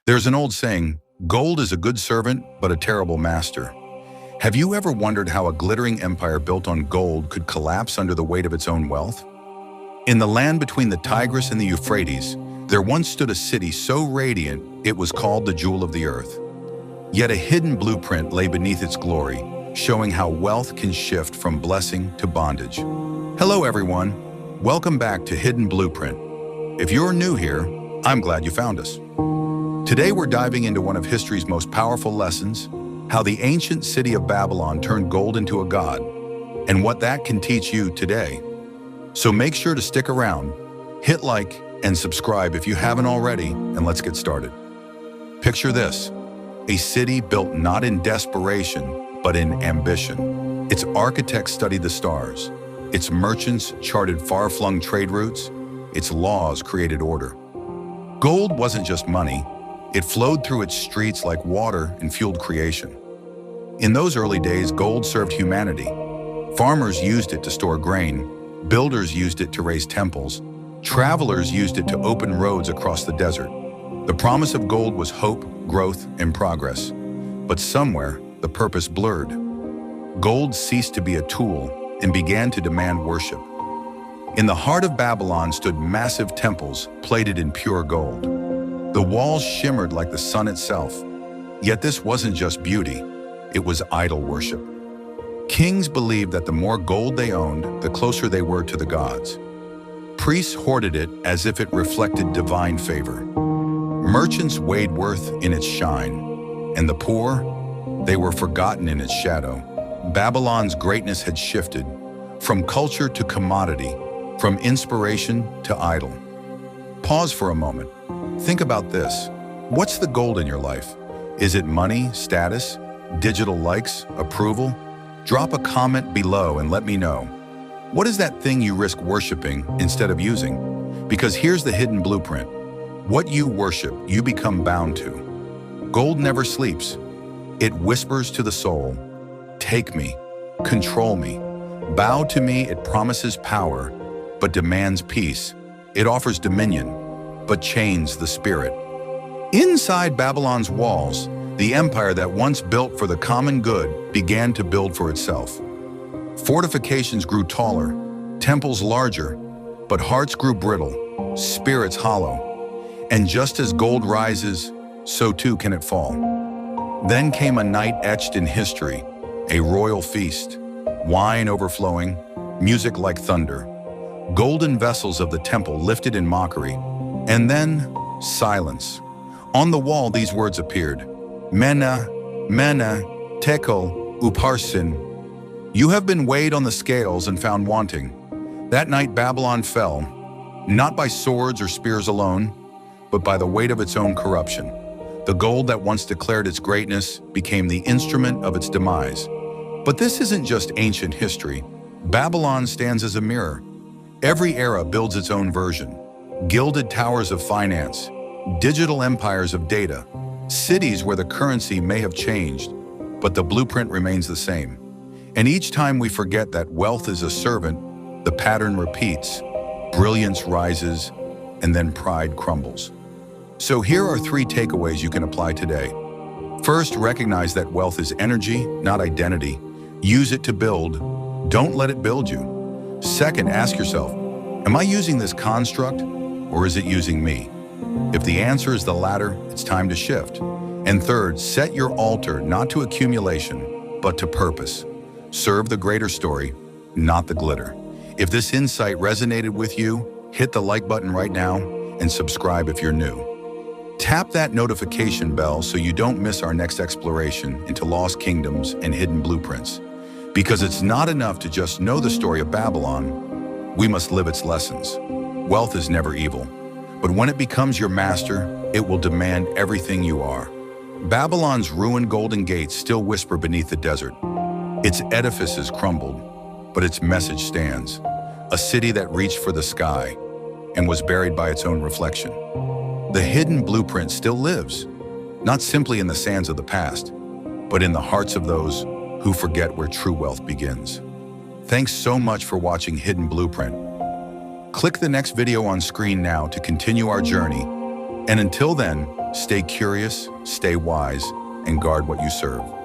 There's an old saying, gold is a good servant, but a terrible master. Have you ever wondered how a glittering empire built on gold could collapse under the weight of its own wealth? In the land between the Tigris and the Euphrates, there once stood a city so radiant it was called the jewel of the earth. Yet a hidden blueprint lay beneath its glory, showing how wealth can shift from blessing to bondage. Hello everyone, welcome back to Hidden Blueprint. If you're new here, I'm glad you found us. Today we're diving into one of history's most powerful lessons, how the ancient city of Babylon turned gold into a god, and what that can teach you today. So make sure to stick around, hit like, and subscribe if you haven't already, and let's get started. Picture this, a city built not in desperation, but in ambition. Its architects studied the stars, its merchants charted far-flung trade routes, its laws created order. Gold wasn't just money, it flowed through its streets like water and fueled creation. In those early days, gold served humanity. Farmers used it to store grain, builders used it to raise temples, travelers used it to open roads across the desert. The promise of gold was hope, growth, and progress. But somewhere, the purpose blurred. Gold ceased to be a tool and began to demand worship. In the heart of Babylon stood massive temples plated in pure gold. The walls shimmered like the sun itself. Yet this wasn't just beauty, it was idol worship. Kings believed that the more gold they owned, the closer they were to the gods. Priests hoarded it as if it reflected divine favor. Merchants weighed worth in its shine, and the poor, they were forgotten in its shadow. Babylon's greatness had shifted from culture to commodity, from inspiration to idol. Pause for a moment. Think about this. What's the gold in your life? Is it money, status, digital likes, approval? Drop a comment below and let me know. What is that thing you risk worshiping instead of using? Because here's the hidden blueprint. What you worship, you become bound to. Gold never sleeps. It whispers to the soul, take me, control me. Bow to me, it promises power, but demands peace. It offers dominion, but chains the spirit. Inside Babylon's walls, the empire that once built for the common good began to build for itself. Fortifications grew taller, temples larger, but hearts grew brittle, spirits hollow. And just as gold rises, so too can it fall. Then came a night etched in history, a royal feast, wine overflowing, music like thunder, golden vessels of the temple lifted in mockery, and then silence. On the wall these words appeared, Mena, Mena, Tekel, Uparsin. You have been weighed on the scales and found wanting. That night Babylon fell, not by swords or spears alone, but by the weight of its own corruption. The gold that once declared its greatness became the instrument of its demise. But this isn't just ancient history. Babylon stands as a mirror. Every era builds its own version. Gilded towers of finance, digital empires of data, cities where the currency may have changed, but the blueprint remains the same. And each time we forget that wealth is a servant, the pattern repeats, brilliance rises, and then pride crumbles. So here are 3 takeaways you can apply today. First, recognize that wealth is energy, not identity. Use it to build. Don't let it build you. Second, ask yourself, am I using this construct or is it using me? If the answer is the latter, it's time to shift. And third, set your altar not to accumulation, but to purpose. Serve the greater story, not the glitter. If this insight resonated with you, hit the like button right now and subscribe if you're new. Tap that notification bell so you don't miss our next exploration into lost kingdoms and hidden blueprints. Because it's not enough to just know the story of Babylon, we must live its lessons. Wealth is never evil, but when it becomes your master, it will demand everything you are. Babylon's ruined golden gates still whisper beneath the desert. Its edifices crumbled, but its message stands. A city that reached for the sky and was buried by its own reflection. The hidden blueprint still lives, not simply in the sands of the past, but in the hearts of those who forget where true wealth begins. Thanks so much for watching Hidden Blueprint. Click the next video on screen now to continue our journey, and until then, Stay curious, stay wise, and guard what you serve.